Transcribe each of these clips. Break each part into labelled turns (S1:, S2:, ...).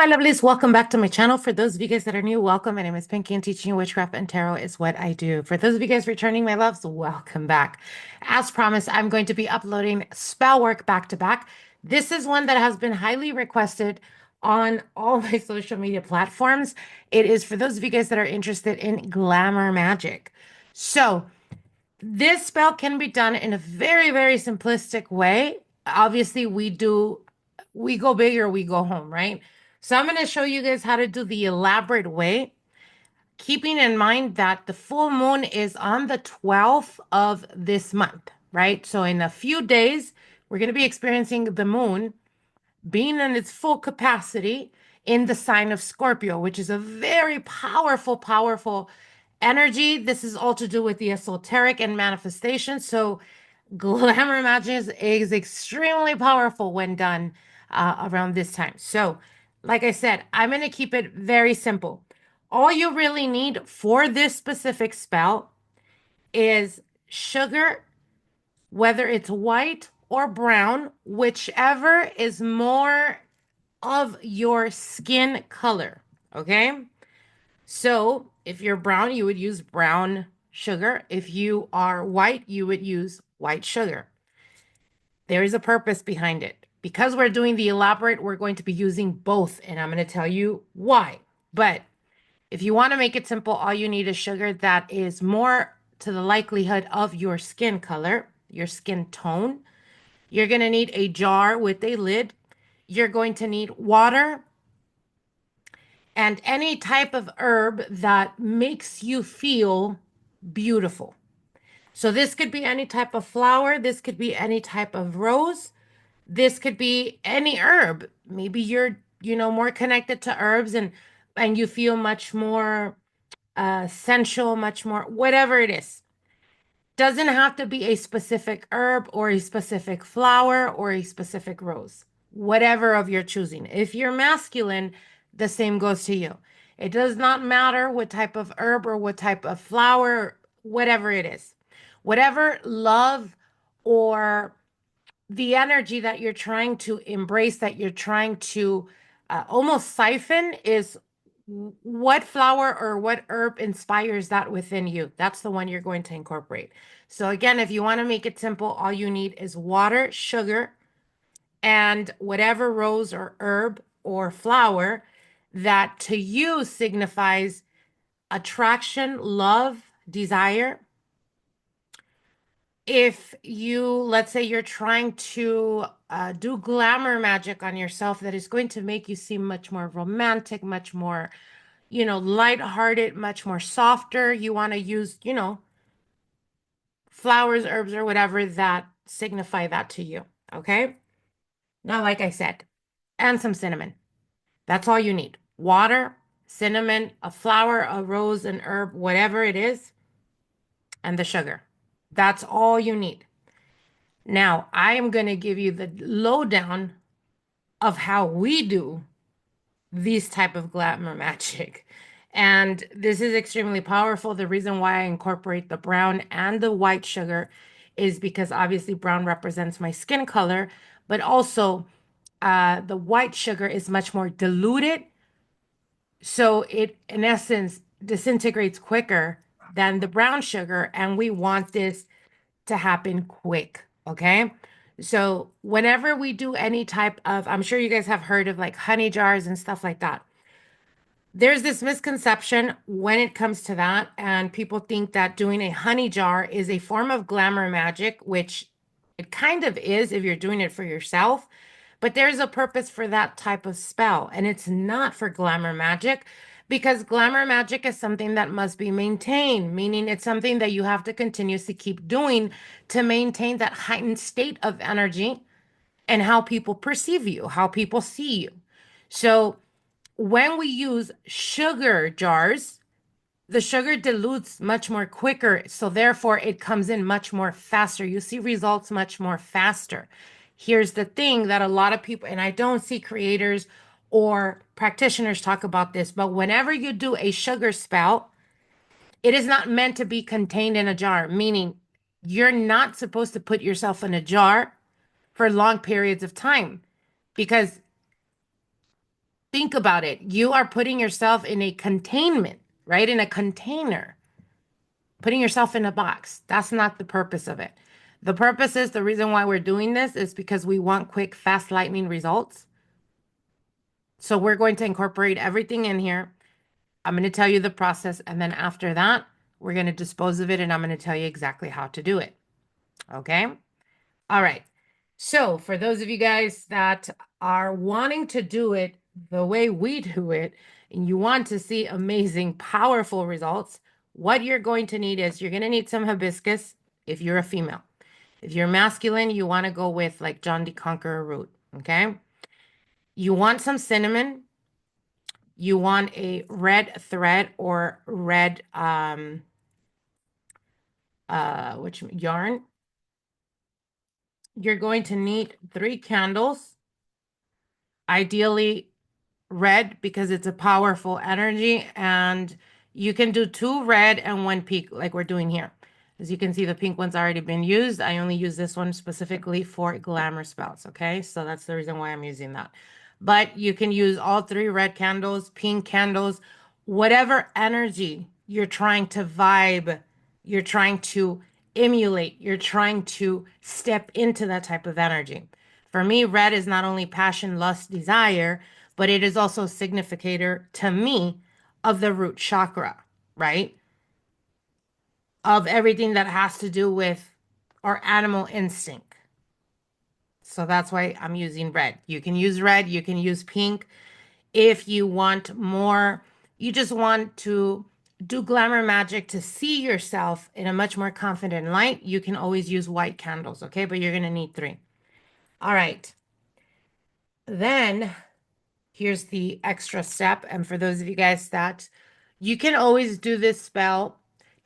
S1: my lovelies. Welcome back to my channel. For those of you guys that are new, welcome. My name is Pinky and teaching you witchcraft and tarot is what I do. For those of you guys returning, my loves, welcome back. As promised, I'm going to be uploading spell work back to back. This is one that has been highly requested on all my social media platforms. It is for those of you guys that are interested in glamour magic. So this spell can be done in a very, very simplistic way. Obviously, we go big or we go home, right? So I'm going to show you guys how to do the elaborate way, keeping in mind that the full moon is on the 12th of this month, right? So in a few days, we're going to be experiencing the moon being in its full capacity in the sign of Scorpio, which is a very powerful, powerful energy. This is all to do with the esoteric and manifestation. So glamour magic is extremely powerful when done around this time. So, like I said, I'm going to keep it very simple. All you really need for this specific spell is sugar, whether it's white or brown, whichever is more of your skin color. Okay. So if you're brown, you would use brown sugar. If you are white, you would use white sugar. There is a purpose behind it. Because we're doing the elaborate, we're going to be using both, and I'm going to tell you why. But if you want to make it simple, all you need is sugar that is more to the likelihood of your skin color, your skin tone. You're going to need a jar with a lid. You're going to need water and any type of herb that makes you feel beautiful. So this could be any type of flower, this could be any type of rose, this could be any herb. Maybe you're, more connected to herbs and you feel much more sensual, much more whatever it is. Doesn't have to be a specific herb or a specific flower or a specific rose. Whatever of your choosing. If you're masculine, the same goes to you. It does not matter what type of herb or what type of flower, whatever it is. Whatever love or the energy that you're trying to embrace, that you're trying to almost siphon is what flower or what herb inspires that within you. That's the one you're going to incorporate. So again, if you want to make it simple, all you need is water, sugar, and whatever rose or herb or flower that to you signifies attraction, love, desire. If you, let's say you're trying to do glamour magic on yourself that is going to make you seem much more romantic, much more, lighthearted, much more softer, you want to use, flowers, herbs, or whatever that signify that to you. Okay. Now, like I said, and some cinnamon. That's all you need. Water, cinnamon, a flower, a rose, an herb, whatever it is, and the sugar. That's all you need. Now, I am going to give you the lowdown of how we do these type of glamour magic. And this is extremely powerful. The reason why I incorporate the brown and the white sugar is because obviously brown represents my skin color, but also the white sugar is much more diluted. So it, in essence, disintegrates quicker than the brown sugar. And we want this to happen quick. Okay. So whenever we do any type of, I'm sure you guys have heard of like honey jars and stuff like that. There's this misconception when it comes to that, and people think that doing a honey jar is a form of glamour magic, which it kind of is if you're doing it for yourself. But there's a purpose for that type of spell, and it's not for glamour magic because glamour magic is something that must be maintained, meaning it's something that you have to continuously keep doing to maintain that heightened state of energy and how people perceive you, how people see you. So when we use sugar jars, the sugar dilutes much more quicker. So therefore it comes in much more faster. You see results much more faster. Here's the thing that a lot of people, and I don't see creators or practitioners talk about this, but whenever you do a sugar spell, it is not meant to be contained in a jar, meaning you're not supposed to put yourself in a jar for long periods of time because Think about it. You are putting yourself in a containment, right? In a container, putting yourself in a box. That's not the purpose of it. The purpose is the reason why we're doing this is because we want quick, fast, lightning results. So we're going to incorporate everything in here. I'm going to tell you the process. And then after that, we're going to dispose of it. And I'm going to tell you exactly how to do it. Okay. All right. So for those of you guys that are wanting to do it the way we do it, and you want to see amazing, powerful results, what you're going to need is you're going to need some hibiscus if you're a female. If you're masculine, you want to go with like John D. Conqueror root. Okay. You want some cinnamon. You want a red thread or red which yarn. You're going to need 3 candles, ideally red because it's a powerful energy, and you can do 2 red and 1 pink like we're doing here. As you can see, the pink one's already been used. I only use this one specifically for glamour spells, okay? So that's the reason why I'm using that. But you can use all 3 red candles, pink candles, whatever energy you're trying to vibe, you're trying to emulate, you're trying to step into that type of energy. For me, red is not only passion, lust, desire, but it is also a significator to me of the root chakra, right? Of everything that has to do with our animal instinct. So that's why I'm using red. You can use red, you can use pink. If you want more, you just want to do glamour magic to see yourself in a much more confident light, you can always use white candles, okay? But you're going to need 3. All right. Then here's the extra step. And for those of you guys that you can always do this spell,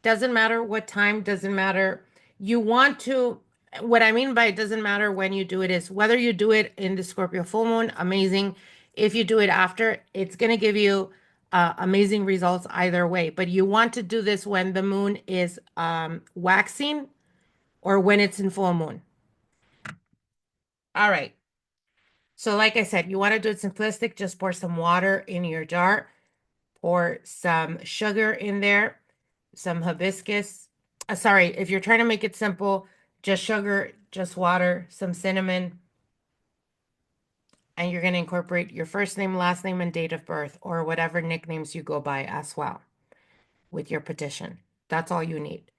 S1: doesn't matter what time, doesn't matter. You want to, what I mean by it doesn't matter when you do it is whether you do it in the Scorpio full moon, amazing. If you do it after, it's going to give you amazing results either way. But you want to do this when the moon is waxing or when it's in full moon. All right. So like I said, you want to do it simplistic. Just pour some water in your jar. Pour some sugar in there, some hibiscus. Sorry, if you're trying to make it simple, just sugar, just water, some cinnamon, and you're going to incorporate your first name, last name, and date of birth, or whatever nicknames you go by as well with your petition. That's all you need.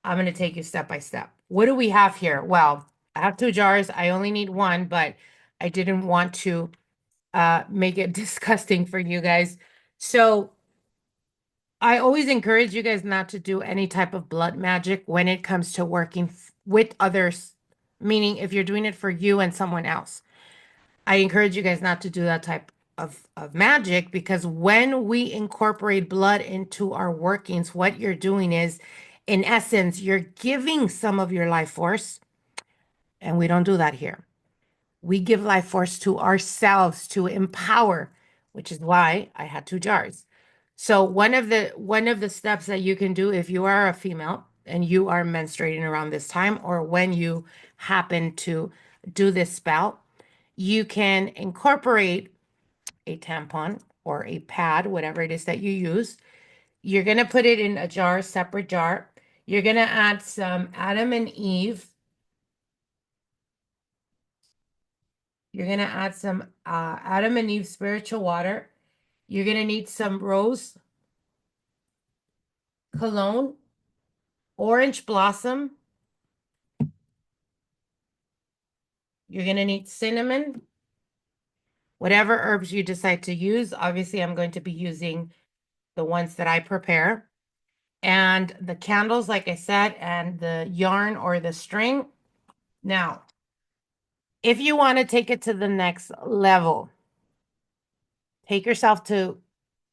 S1: I'm going to take you step by step. What do we have here? Well, I have 2 jars. I only need 1, but I didn't want to make it disgusting for you guys. So I always encourage you guys not to do any type of blood magic when it comes to working with others, meaning if you're doing it for you and someone else. I encourage you guys not to do that type of magic because when we incorporate blood into our workings, what you're doing is, in essence, you're giving some of your life force, and we don't do that here. We give life force to ourselves to empower, which is why I had 2 jars. So one of the steps that you can do if you are a female and you are menstruating around this time or when you happen to do this spell, you can incorporate a tampon or a pad, whatever it is that you use. You're going to put it in a jar, separate jar. You're going to add some Adam and Eve. You're going to add some Adam and Eve spiritual water. You're going to need some rose, cologne, orange blossom. You're going to need cinnamon, whatever herbs you decide to use. Obviously, I'm going to be using the ones that I prepare. And the candles, like I said, and the yarn or the string. Now, if you want to take it to the next level, take yourself to,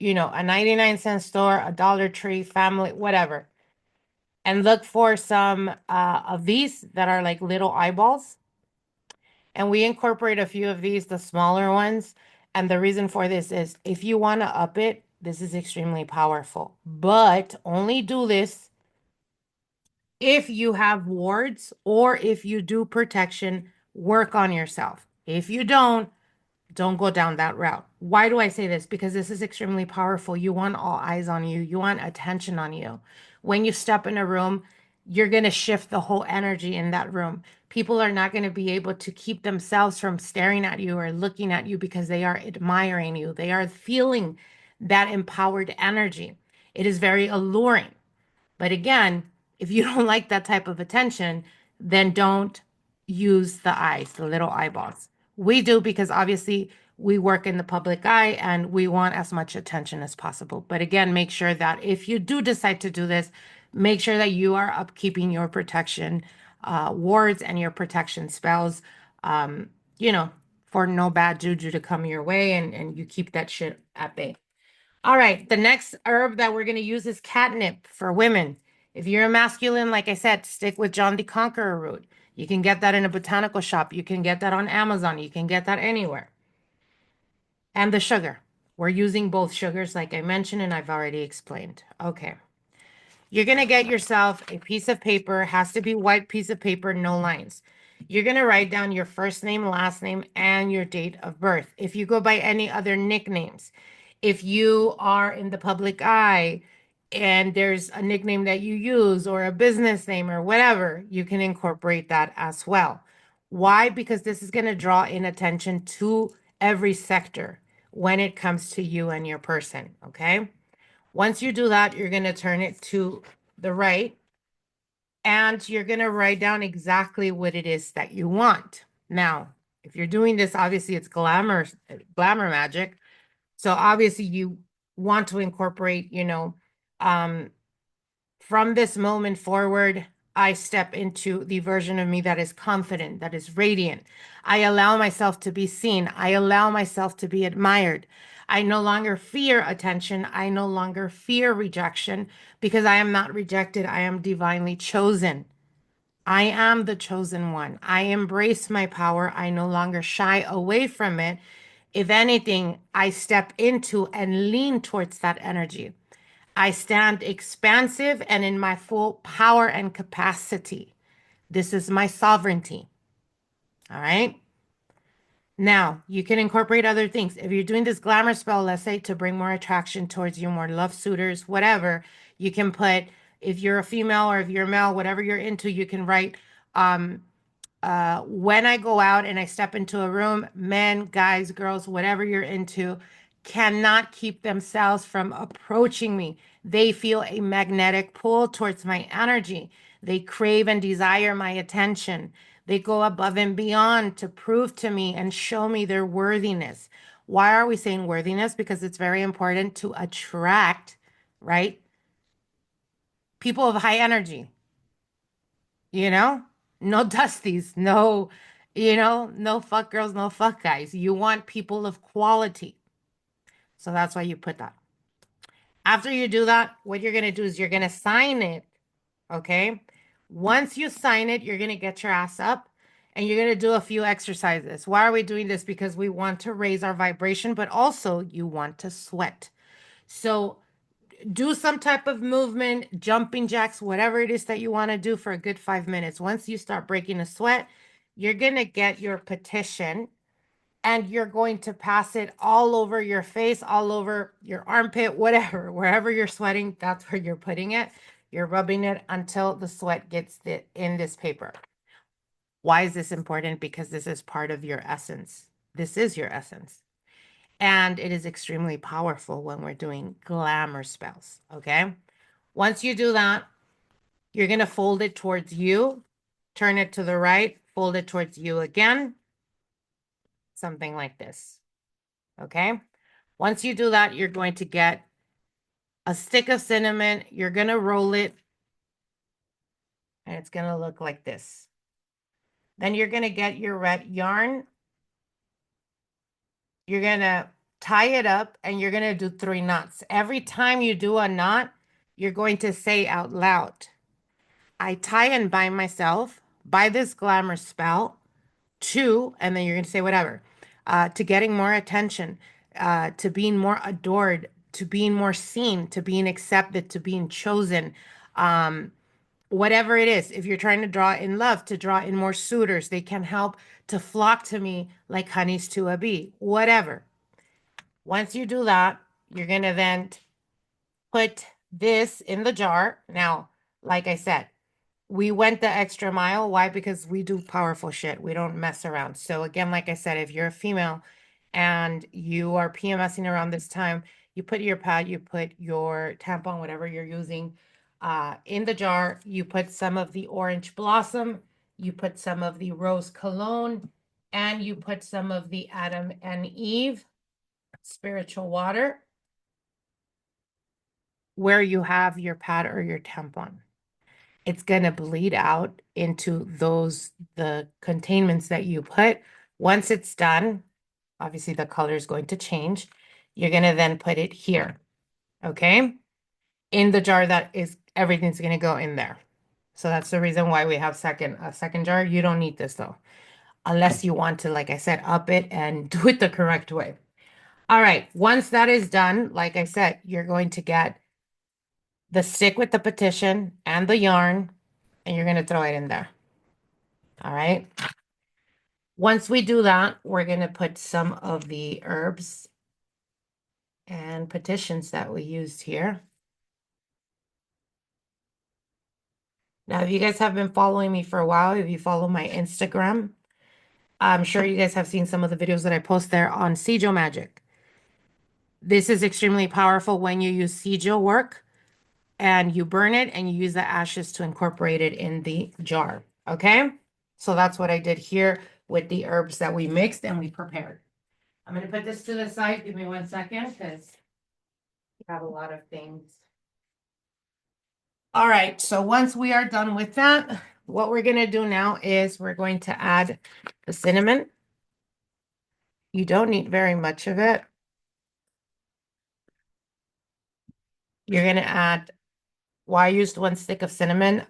S1: a 99-cent store, a Dollar Tree, Family, whatever, and look for some of these that are like little eyeballs. And we incorporate a few of these, the smaller ones. And the reason for this is if you want to up it, this is extremely powerful. But only do this if you have wards or if you do protection, work on yourself. If you don't, Don't go down that route. Why do I say this? Because this is extremely powerful. You want all eyes on you. You want attention on you. When you step in a room, you're going to shift the whole energy in that room. People are not going to be able to keep themselves from staring at you or looking at you because they are admiring you. They are feeling that empowered energy. It is very alluring. But again, if you don't like that type of attention, then don't use the eyes, the little eyeballs. We do because obviously we work in the public eye and we want as much attention as possible. But again, make sure that if you do decide to do this, make sure that you are upkeeping your protection wards and your protection spells, um, you know, for no bad juju to come your way and you keep that shit at bay. All right, the next herb that we're going to use is catnip for women. If you're a masculine, like I said, stick with John the Conqueror root. You can get that in a botanical shop. You can get that on Amazon. You can get that anywhere. And the sugar. We're using both sugars, like I mentioned, and I've already explained. Okay. You're going to get yourself a piece of paper. It has to be white piece of paper, no lines. You're going to write down your first name, last name, and your date of birth. If you go by any other nicknames, if you are in the public eye and there's a nickname that you use or a business name or whatever, you can incorporate that as well. Why? Because this is going to draw in attention to every sector when it comes to you and your person. Okay. Once you do that, you're going to turn it to the right and you're going to write down exactly what it is that you want. Now, if you're doing this, obviously it's glamour magic. So obviously you want to incorporate, um, from this moment forward, I step into the version of me that is confident, that is radiant. I allow myself to be seen. I allow myself to be admired. I no longer fear attention. I no longer fear rejection because I am not rejected. I am divinely chosen. I am the chosen one. I embrace my power. I no longer shy away from it. If anything, I step into and lean towards that energy. I stand expansive and in my full power and capacity. This is my sovereignty. All right. Now, you can incorporate other things. If you're doing this glamour spell, let's say to bring more attraction towards you, more love suitors, whatever, you can put, if you're a female or if you're a male, whatever you're into, you can write, um, when I go out and I step into a room, men, guys, girls, whatever you're into, cannot keep themselves from approaching me. They feel a magnetic pull towards my energy. They crave and desire my attention. They go above and beyond to prove to me and show me their worthiness. Why are we saying worthiness? Because it's very important to attract, right? People of high energy, you know? No dusties, no fuck girls, no fuck guys. You want people of quality. So that's why you put that. After you do that, what you're going to do is you're going to sign it. Okay. Once you sign it, you're going to get your ass up and you're going to do a few exercises. Why are we doing this? Because we want to raise our vibration, but also you want to sweat. So do some type of movement, jumping jacks, whatever it is that you want to do for a good 5 minutes. Once you start breaking a sweat, you're going to get your petition and you're going to pass it all over your face, all over your armpit, whatever, wherever you're sweating, that's where you're putting it. You're rubbing it until the sweat gets in this paper. Why is this important? Because this is part of your essence. This is your essence. And it is extremely powerful when we're doing glamour spells. Okay. Once you do that, you're going to fold it towards you, turn it to the right, fold it towards you again, something like this. Okay. Once you do that, you're going to get a stick of cinnamon. You're going to roll it and it's going to look like this. Then you're going to get your red yarn. You're going to tie it up and you're going to do 3 knots. Every time you do a knot, you're going to say out loud, I tie and bind myself by this glamour spell to, and then you're going to say whatever, to getting more attention, to being more adored, to being more seen, to being accepted, to being chosen, whatever it is, if you're trying to draw in love, to draw in more suitors, they can help to flock to me like honeys to a bee, whatever. Once you do that, you're going to then put this in the jar. Now, like I said, we went the extra mile. Why? Because we do powerful shit. We don't mess around. So again, like I said, if you're a female and you are PMSing around this time, you put your pad, you put your tampon, whatever you're using, in the jar. You put some of the orange blossom, you put some of the rose cologne, and you put some of the Adam and Eve spiritual water where you have your pad or your tampon. It's going to bleed out into the containments that you put. Once it's done, obviously the color is going to change. You're going to then put it here, okay? In the jar that is, everything's going to go in there. So that's the reason why we have a second jar. You don't need this though, unless you want to, like I said, up it and do it the correct way. All right, once that is done, like I said, you're going to get the stick with the petition and the yarn, and you're going to throw it in there. All right. Once we do that, we're going to put some of the herbs and petitions that we used here. Now, if you guys have been following me for a while, if you follow my Instagram, I'm sure you guys have seen some of the videos that I post there on sigil magic. This is extremely powerful when you use sigil work and you burn it and you use the ashes to incorporate it in the jar. Okay? So that's what I did here with the herbs that we mixed and we prepared. I'm going to put this to the side. Give me 1 second because we have a lot of things. All right. So once we are done with that, what we're going to do now is we're going to add the cinnamon. You don't need very much of it. You're going to add, well, I used 1 stick of cinnamon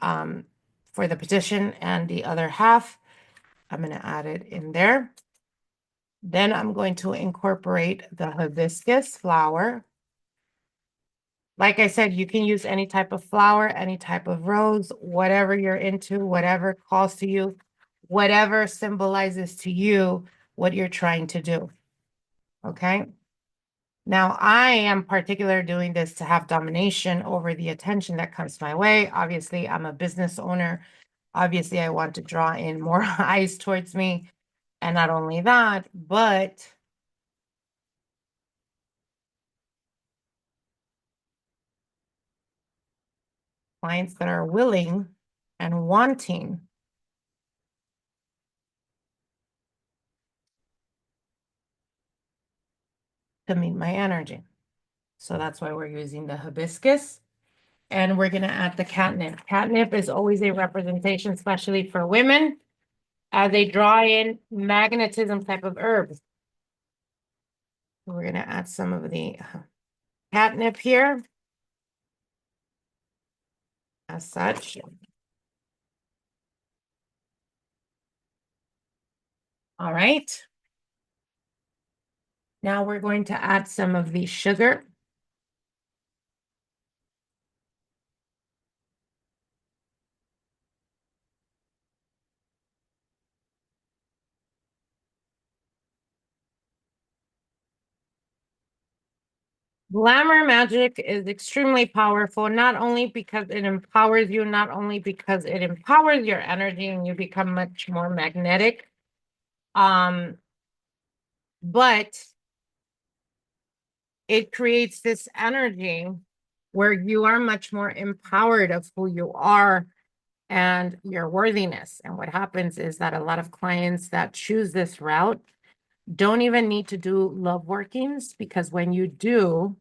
S1: for the petition, and the other half, I'm going to add it in there. Then I'm going to incorporate the hibiscus flower. Like I said, you can use any type of flower, any type of rose, whatever you're into, whatever calls to you, whatever symbolizes to you what you're trying to do. Okay. Now, I am particular doing this to have domination over the attention that comes my way. Obviously, I'm a business owner. Obviously, I want to draw in more eyes towards me. And not only that, but clients that are willing and wanting to meet my energy. So that's why we're using the hibiscus. And we're going to add the catnip. Catnip is always a representation, especially for women, as they draw in magnetism type of herbs. We're going to add some of the catnip here as such. All right. Now we're going to add some of the sugar. Glamour magic is extremely powerful, not only because it empowers you, not only because it empowers your energy and you become much more magnetic, but it creates this energy where you are much more empowered of who you are and your worthiness. And what happens is that a lot of clients that choose this route don't even need to do love workings, because when you do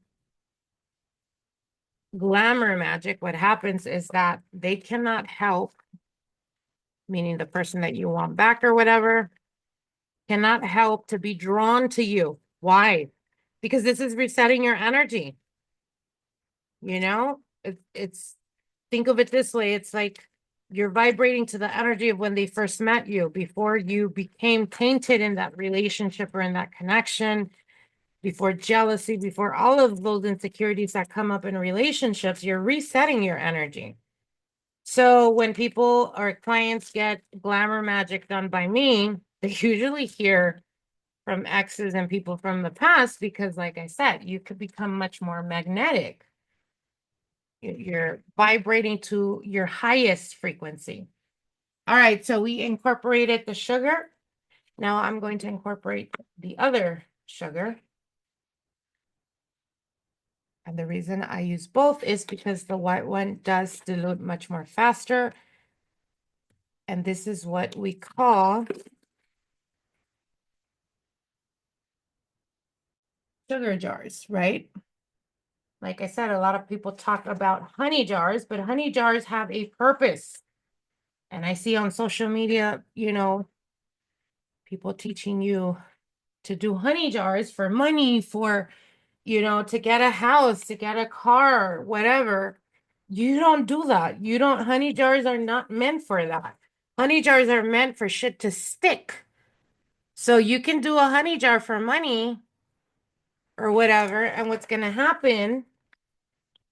S1: glamour magic, what happens is that they cannot help, meaning the person that you want back or whatever, cannot help to be drawn to you. Why? Because this is resetting your energy. You know, it's think of it this way. It's like you're vibrating to the energy of when they first met you, before you became tainted in that relationship or in that connection, before jealousy, before all of those insecurities that come up in relationships. You're resetting your energy. So when people or clients get glamour magic done by me, they usually hear from exes and people from the past because, like I said, you could become much more magnetic. You're vibrating to your highest frequency. All right, so we incorporated the sugar. Now I'm going to incorporate the other sugar. And the reason I use both is because the white one does dilute much more faster. And this is what we call sugar jars, right? Like I said, a lot of people talk about honey jars, but honey jars have a purpose. And I see on social media, people teaching you to do honey jars for money, for, to get a house, to get a car, whatever. You don't do that. Honey jars are not meant for that. Honey jars are meant for shit to stick. So you can do a honey jar for money or whatever. And what's going to happen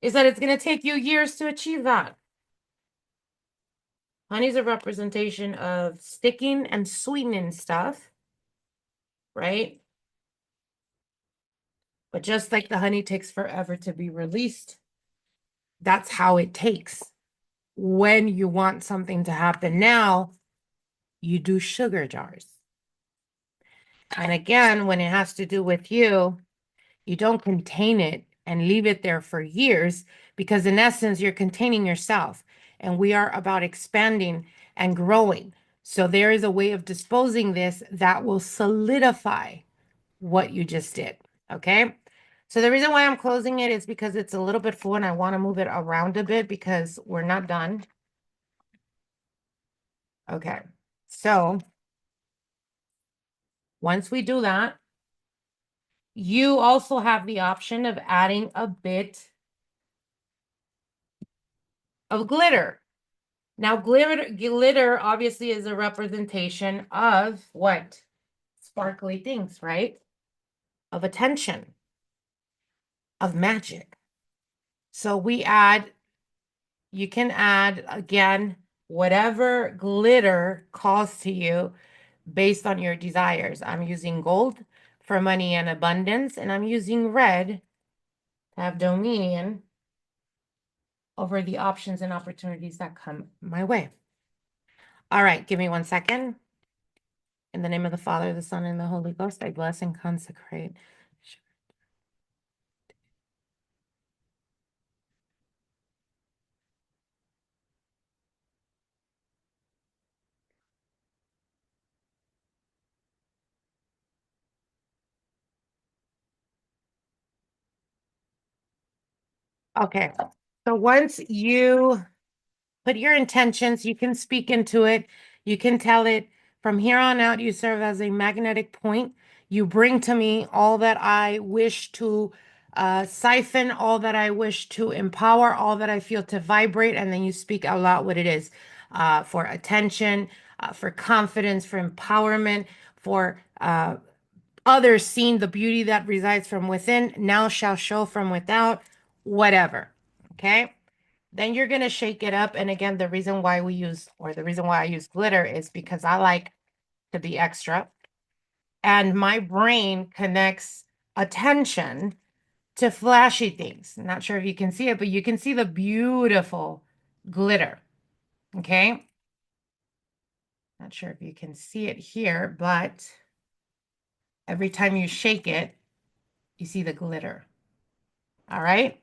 S1: is that it's going to take you years to achieve that. Honey is a representation of sticking and sweetening stuff, right? But just like the honey takes forever to be released, that's how it takes. When you want something to happen now, you do sugar jars. And again, when it has to do with you, you don't contain it and leave it there for years because in essence, you're containing yourself. And we are about expanding and growing. So there is a way of disposing this that will solidify what you just did. Okay. So the reason why I'm closing it is because it's a little bit full and I want to move it around a bit because we're not done. Okay. So once we do that, you also have the option of adding a bit of glitter. Now, glitter obviously is a representation of what? Sparkly things, right? Of attention, of magic. So you can add, again, whatever glitter calls to you based on your desires. I'm using gold for money and abundance, and I'm using red to have dominion over the options and opportunities that come my way. All right, give me 1 second. In the name of the Father, the Son, and the Holy Ghost, I bless and consecrate. Okay, so once you put your intentions, you can speak into it. You can tell it from here on out, you serve as a magnetic point. You bring to me all that I wish to siphon, all that I wish to empower, all that I feel to vibrate, and then you speak out loud what it is for attention, for confidence, for empowerment, for others seeing the beauty that resides from within, now shall show from without, whatever. Okay. Then you're going to shake it up. And again, the reason why I use glitter is because I like to be extra. And my brain connects attention to flashy things. I'm not sure if you can see it, but you can see the beautiful glitter. Okay. Not sure if you can see it here, but every time you shake it, you see the glitter. All right.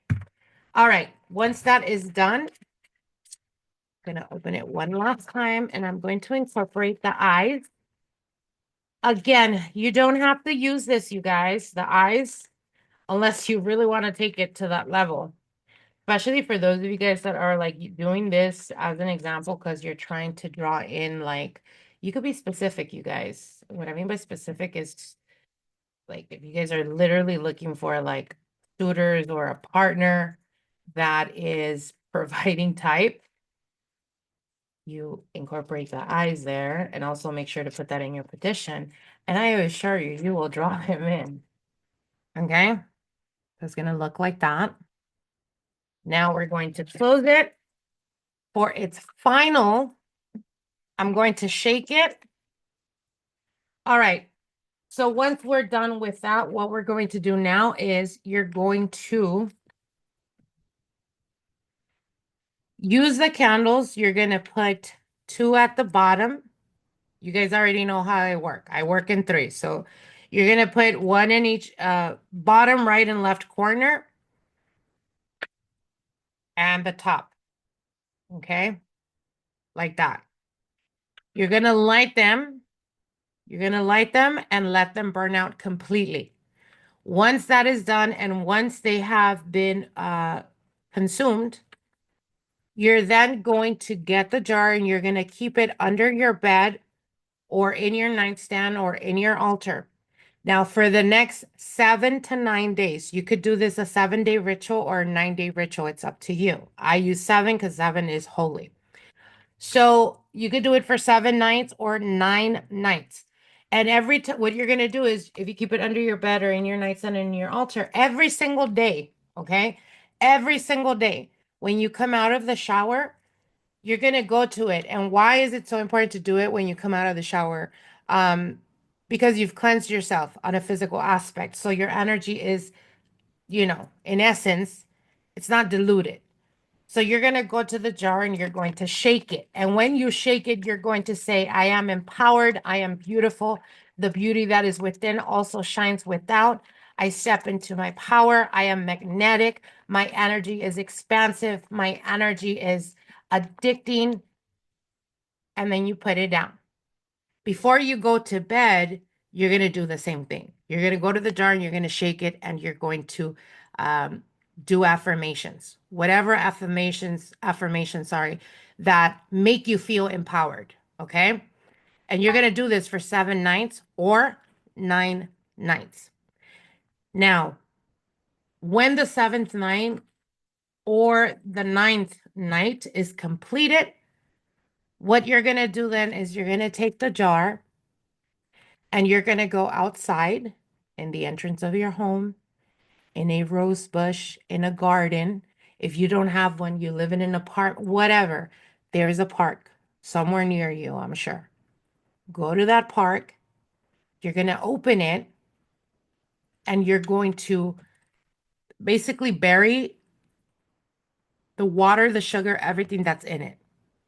S1: All right. Once that is done, I'm going to open it one last time and I'm going to incorporate the eyes. Again, you don't have to use this, you guys, the eyes, unless you really want to take it to that level. Especially for those of you guys that are like doing this as an example because you're trying to draw in, like, you could be specific, you guys. What I mean by specific is like if you guys are literally looking for like suitors or a partner that is providing type, you incorporate the eyes there and also make sure to put that in your petition. And I assure you, you will draw him in. Okay? So it's going to look like that. Now we're going to close it. For its final, I'm going to shake it. All right. So once we're done with that, what we're going to do now is you're going to use the candles. You're going to put 2 at the bottom. You guys already know how I work. I work in 3. So you're going to put 1 in each bottom, right, and left corner and the top. Okay? Like that. You're going to light them. You're going to light them and let them burn out completely. Once that is done and once they have been consumed, you're then going to get the jar and you're going to keep it under your bed or in your nightstand or in your altar. Now, for the next 7 to 9 days, you could do this a 7-day ritual or a 9-day ritual. It's up to you. I use 7 because 7 is holy. So you could do it for 7 nights or 9 nights. And every time, what you're going to do is if you keep it under your bed or in your nightstand and in your altar, every single day, okay? Every single day, when you come out of the shower, you're going to go to it. And why is it so important to do it when you come out of the shower? Because you've cleansed yourself on a physical aspect. So your energy is, in essence, it's not diluted. So you're going to go to the jar and you're going to shake it. And when you shake it, you're going to say, I am empowered. I am beautiful. The beauty that is within also shines without. I step into my power. I am magnetic. My energy is expansive. My energy is addicting. And then you put it down. Before you go to bed, you're going to do the same thing. You're going to go to the jar and you're going to shake it and you're going to do affirmations, whatever affirmations, sorry, that make you feel empowered. Okay. And you're going to do this for 7 nights or 9 nights. Now, when the 7th night or the 9th night is completed, what you're going to do then is you're going to take the jar and you're going to go outside in the entrance of your home, in a rose bush, in a garden. If you don't have one, you live in a park, whatever. There's a park somewhere near you, I'm sure. Go to that park. You're going to open it and you're going to basically bury the water, the sugar, everything that's in it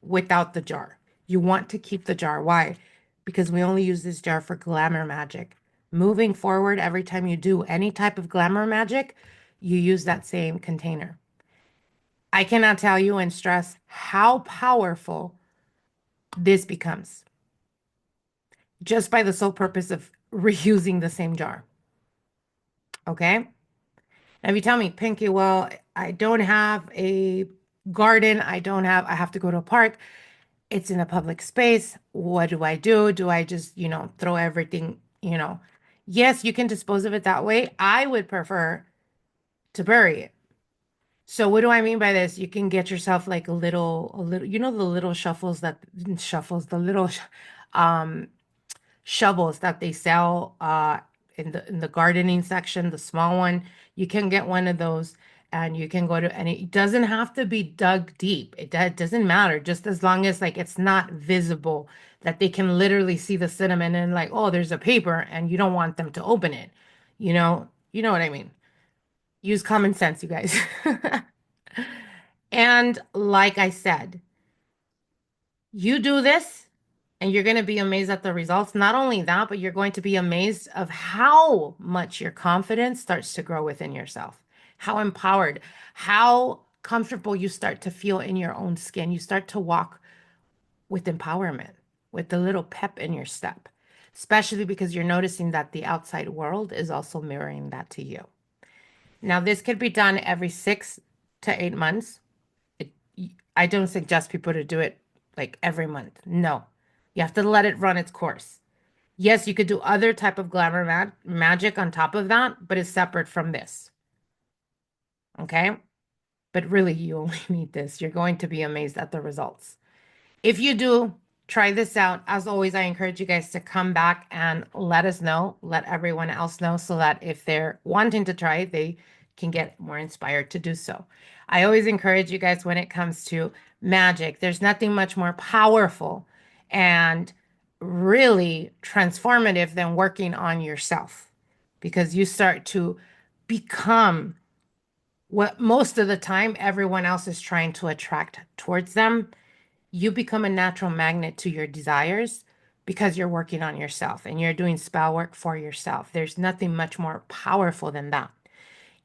S1: without the jar. You want to keep the jar. Why? Because we only use this jar for glamour magic. Moving forward, every time you do any type of glamour magic, you use that same container. I cannot tell you and stress how powerful this becomes just by the sole purpose of reusing the same jar. Okay? Now, if you tell me, Pinky, well, I don't have a garden, I have to go to a park. It's in a public space. What do I do? Do I just, throw everything, Yes, you can dispose of it that way. I would prefer to bury it. So what do I mean by this? You can get yourself like a little, the little the little shovels that they sell in the gardening section, the small one. You can get one of those and you can go to, and it doesn't have to be dug deep. That doesn't matter, just as long as like it's not visible, that they can literally see the cinnamon and like, oh, there's a paper and you don't want them to open it. You know what I mean? Use common sense, you guys. And like I said, you do this and you're going to be amazed at the results. Not only that, but you're going to be amazed of how much your confidence starts to grow within yourself, how empowered, how comfortable you start to feel in your own skin. You start to walk with empowerment, with a little pep in your step, especially because you're noticing that the outside world is also mirroring that to you. Now, this could be done every 6 to 8 months. I don't suggest people to do it like every month. No, you have to let it run its course. Yes, you could do other type of glamour magic on top of that, but it's separate from this. Okay? But really, you only need this. You're going to be amazed at the results. If you do, try this out. As always, I encourage you guys to come back and let us know, let everyone else know, so that if they're wanting to try, they can get more inspired to do so. I always encourage you guys when it comes to magic. There's nothing much more powerful and really transformative than working on yourself because you start to become what most of the time everyone else is trying to attract towards them. You become a natural magnet to your desires because you're working on yourself and you're doing spell work for yourself. There's nothing much more powerful than that.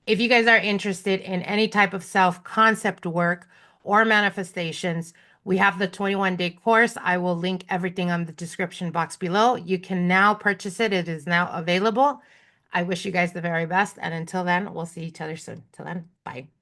S1: If you guys are interested in any type of self concept work or manifestations, we have the 21-day course. I will link everything on the description box below. You can now purchase it. It is now available. I wish you guys the very best. And until then, we'll see each other soon. Till then, bye.